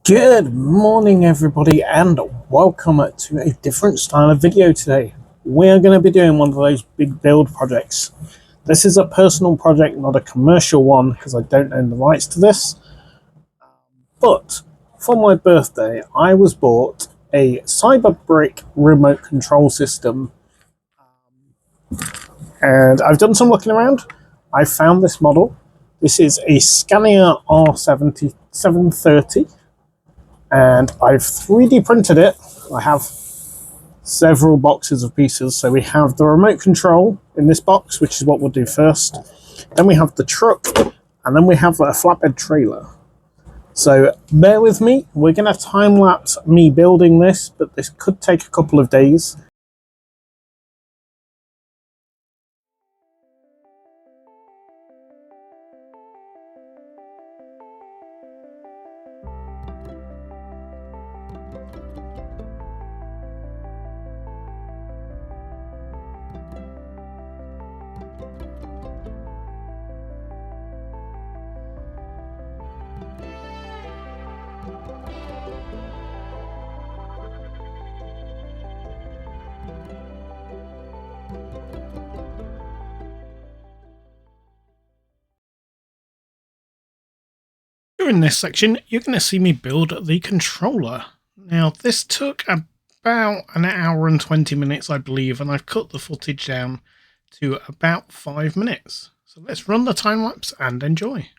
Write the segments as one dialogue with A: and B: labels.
A: Good morning everybody and welcome to a different style of video today. We're going to be doing one of those big build projects. This is a personal project, not a commercial one, because I don't own the rights to this. But for my birthday I was bought a Cyberbrick remote control system, and I've done some looking around. I found this model. This is a Scania R730. And I've 3D printed it. I have several boxes of pieces. So we have the remote control in this box, which is what we'll do first. Then we have the truck, and then we have a flatbed trailer. So bear with me. We're going to time lapse me building this, but this could take a couple of days. During this section, you're going to see me build the controller. Now, this took about an hour and 20 minutes, I believe, and I've cut the footage down to about 5 minutes. So let's run the time lapse and enjoy.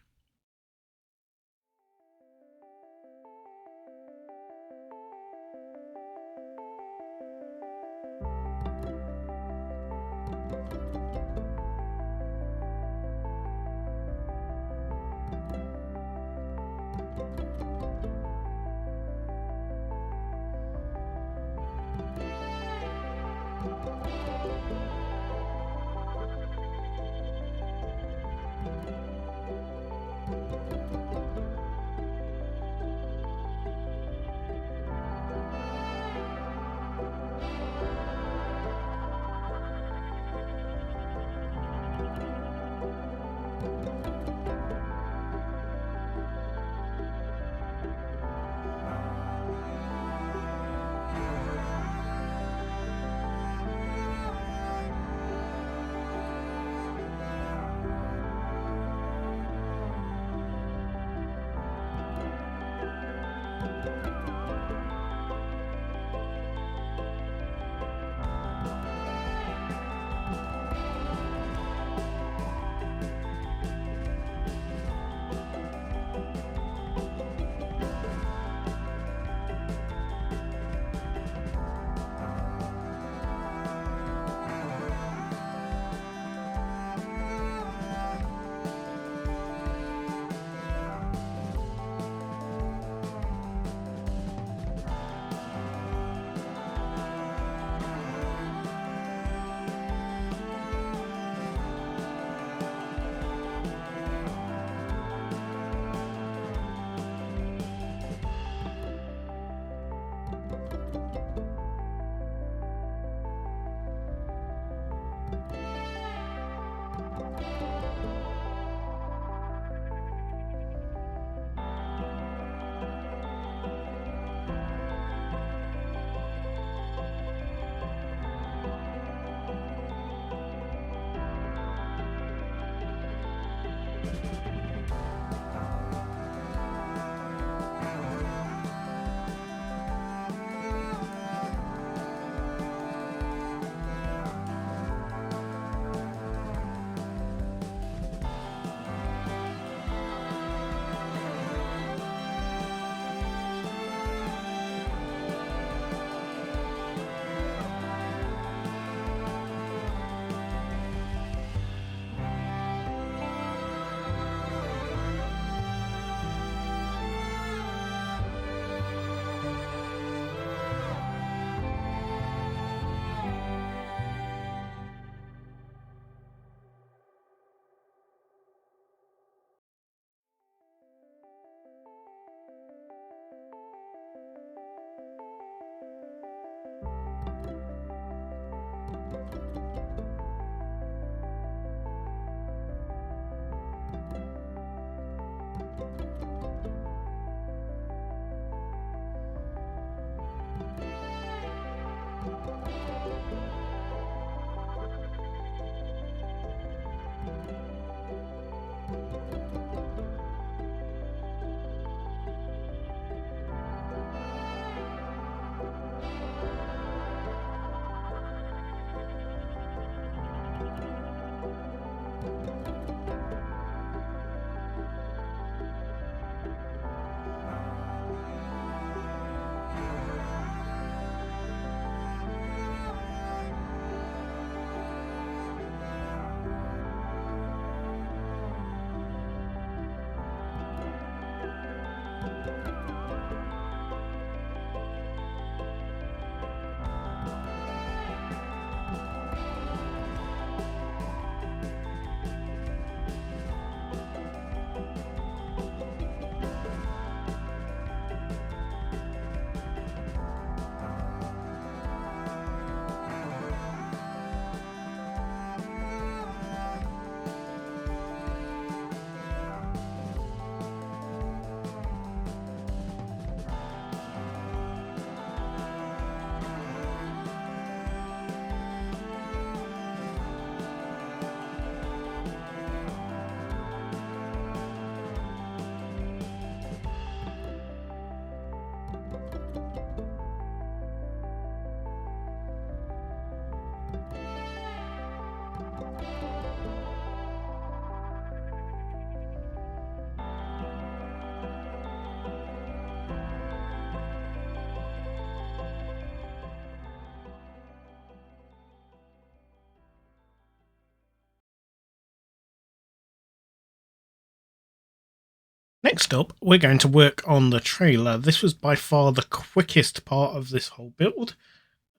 A: Next up, we're going to work on the trailer. This was by far the quickest part of this whole build.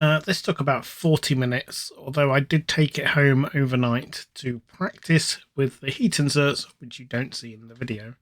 A: This took about 40 minutes, although I did take it home overnight to practice with the heat inserts, which you don't see in the video.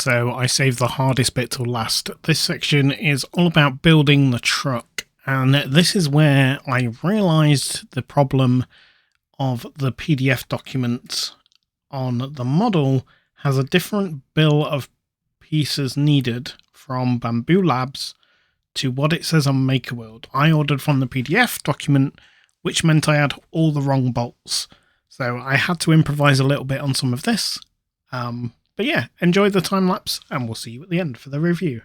A: So I saved the hardest bit till last. This section is all about building the truck, and this is where I realised the problem of the PDF documents on the model has a different bill of pieces needed from Bamboo Labs to what it says on MakerWorld. I ordered from the PDF document, which meant I had all the wrong bolts. So I had to improvise a little bit on some of this. But yeah, enjoy the time lapse, and we'll see you at the end for the review.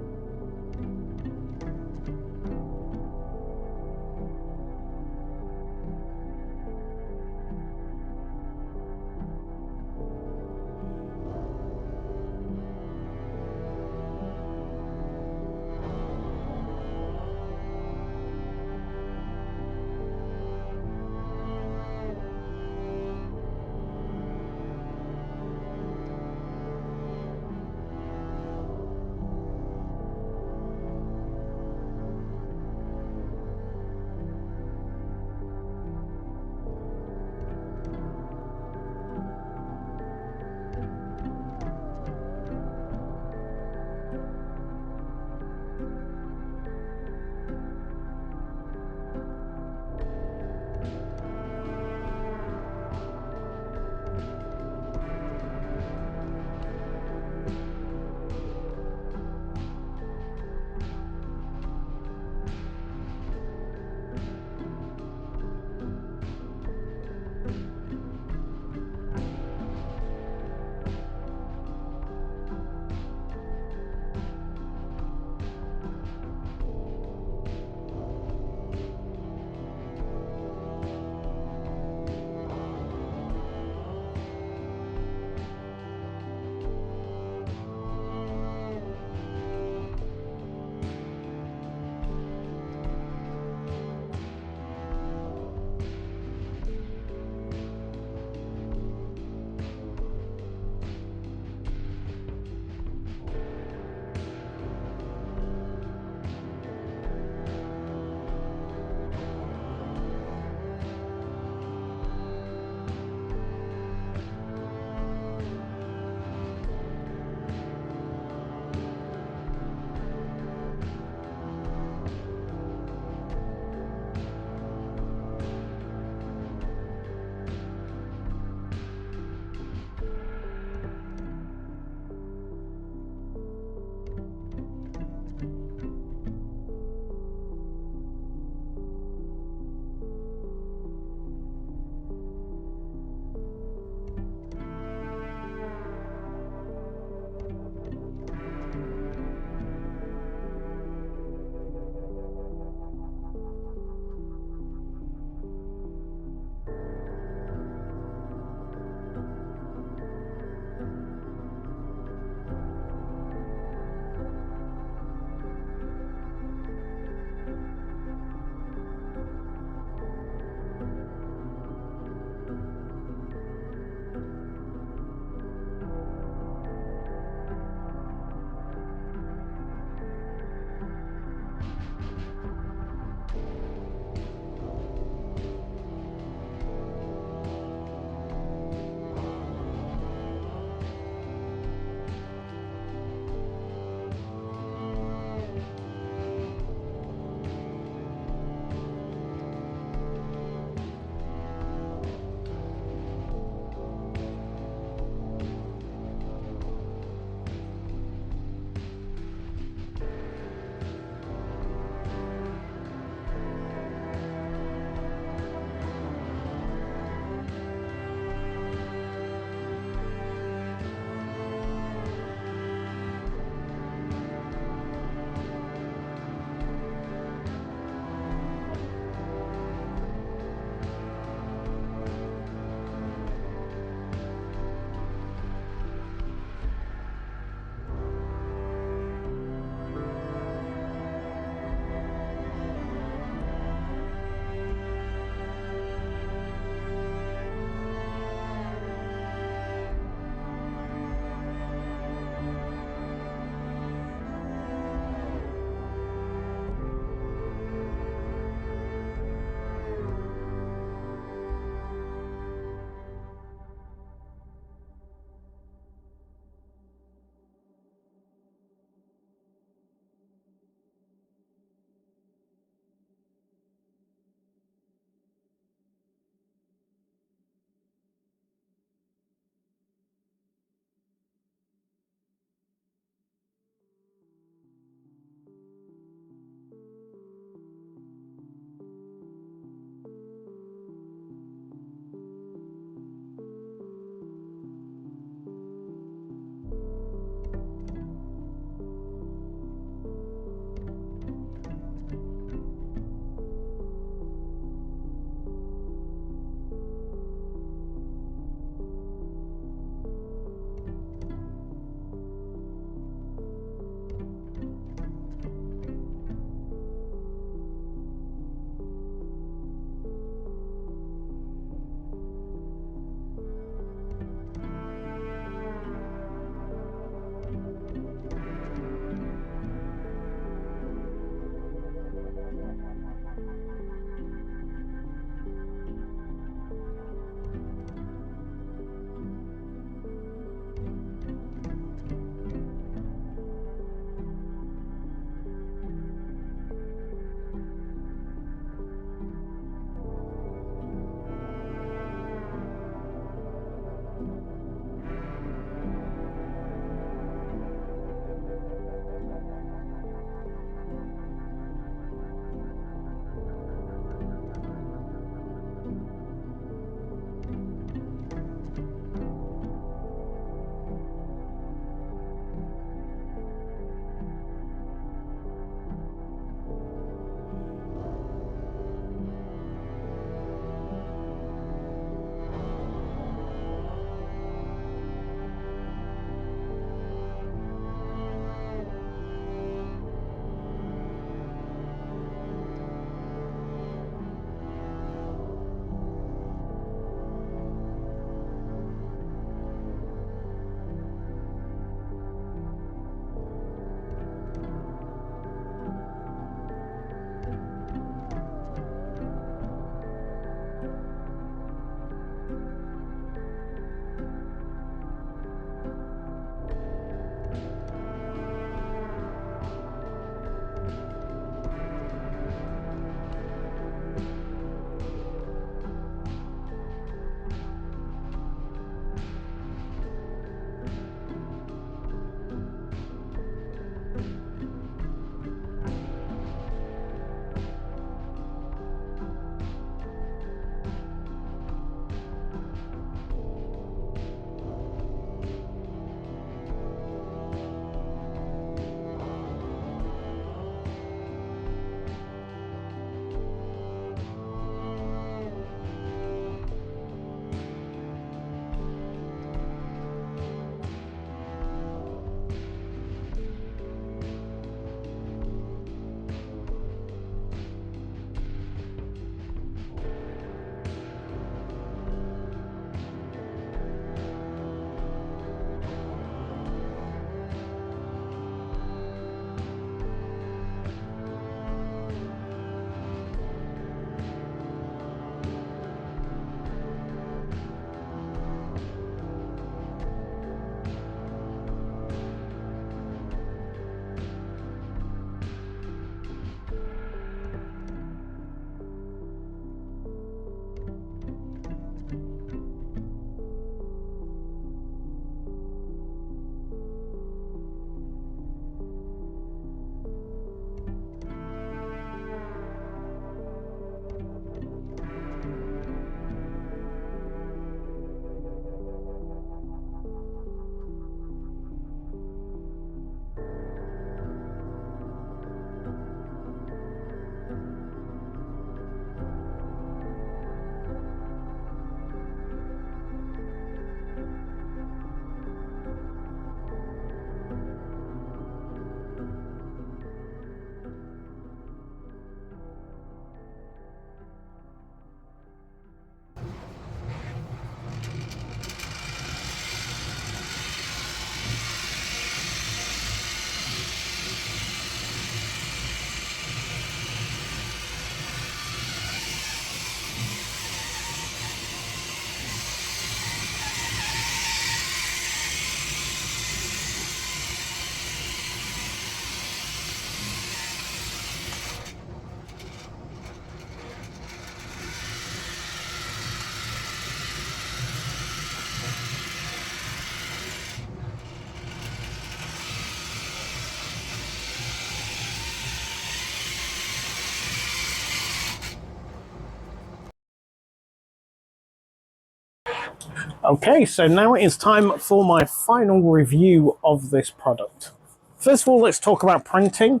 A: Okay, so now it is time for my final review of this product. First of all, let's talk about printing.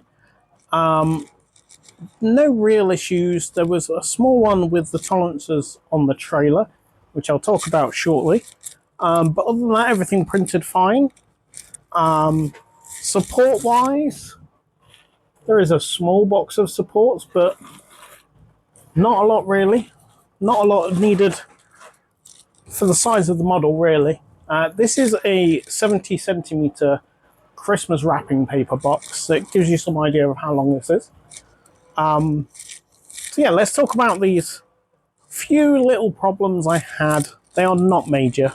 A: No real issues. There was a small one with the tolerances on the trailer, which I'll talk about shortly. But other than that, everything printed fine. Support-wise, there is a small box of supports, but not a lot really. Not a lot needed for the size of the model, really. This is a 70 centimeter Christmas wrapping paper box that gives you some idea of how long this is. So yeah, let's talk about these few little problems I had. They are not major.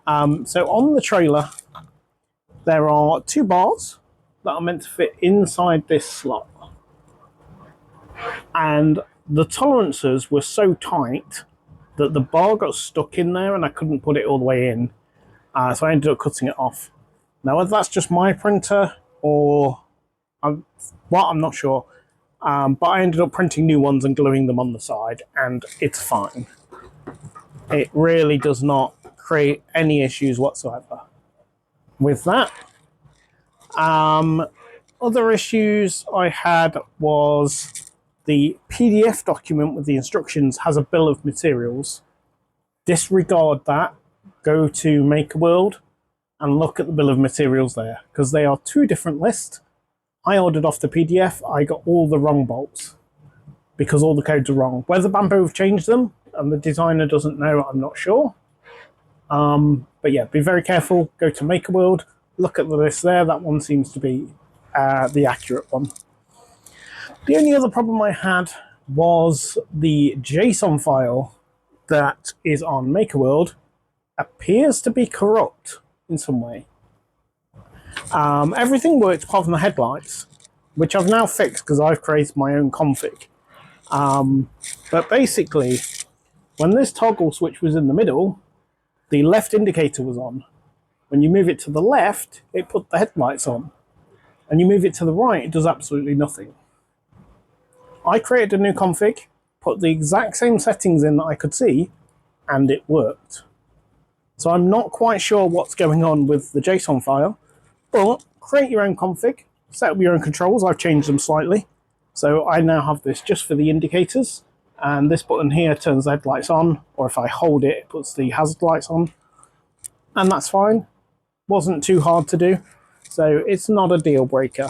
A: So on the trailer, there are two bars that are meant to fit inside this slot. And the tolerances were so tight that the bar got stuck in there and I couldn't put it all the way in. So I ended up cutting it off. Now, whether that's just my printer or I'm not sure. But I ended up printing new ones and gluing them on the side, and it's fine. It really does not create any issues whatsoever with that. Other issues I had was the PDF document with the instructions has a bill of materials. Disregard that. Go to MakerWorld and look at the bill of materials there, because they are two different lists. I ordered off the PDF, I got all the wrong bolts because all the codes are wrong. Whether Bamboo have changed them and the designer doesn't know, I'm not sure. But yeah, be very careful. Go to MakerWorld, look at the list there. That one seems to be the accurate one. The only other problem I had was the JSON file that is on MakerWorld appears to be corrupt in some way. Everything worked apart from the headlights, which I've now fixed because I've created my own config. But basically, when this toggle switch was in the middle, the left indicator was on. When you move it to the left, it put the headlights on. And you move it to the right, it does absolutely nothing. I created a new config, put the exact same settings in that I could see, and it worked. So I'm not quite sure what's going on with the JSON file, but create your own config, set up your own controls. I've changed them slightly. So I now have this just for the indicators, and this button here turns the headlights on, or if I hold it, it puts the hazard lights on. And that's fine. Wasn't too hard to do, so it's not a deal breaker.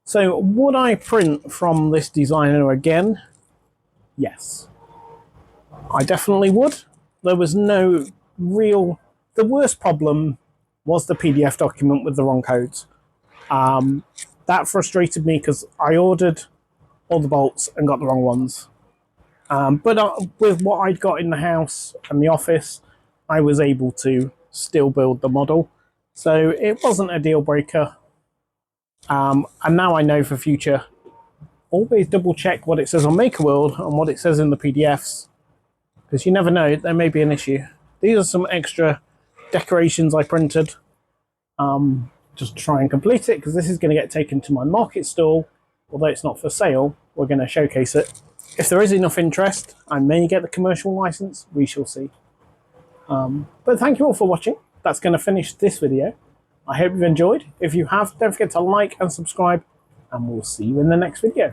A: So would I print from this designer again? Yes. I definitely would. There was no real... The worst problem was the PDF document with the wrong codes. That frustrated me because I ordered all the bolts and got the wrong ones. But with what I'd got in the house and the office, I was able to still build the model. So it wasn't a deal breaker. And now I know for future, always double check what it says on MakerWorld and what it says in the PDFs, because you never know, there may be an issue. These are some extra decorations I printed. Just to try and complete it, because this is going to get taken to my market stall. Although it's not for sale, we're going to showcase it. If there is enough interest, I may get the commercial license. We shall see. But thank you all for watching. That's going to finish this video. I hope you've enjoyed. If you have, don't forget to like and subscribe, and we'll see you in the next video.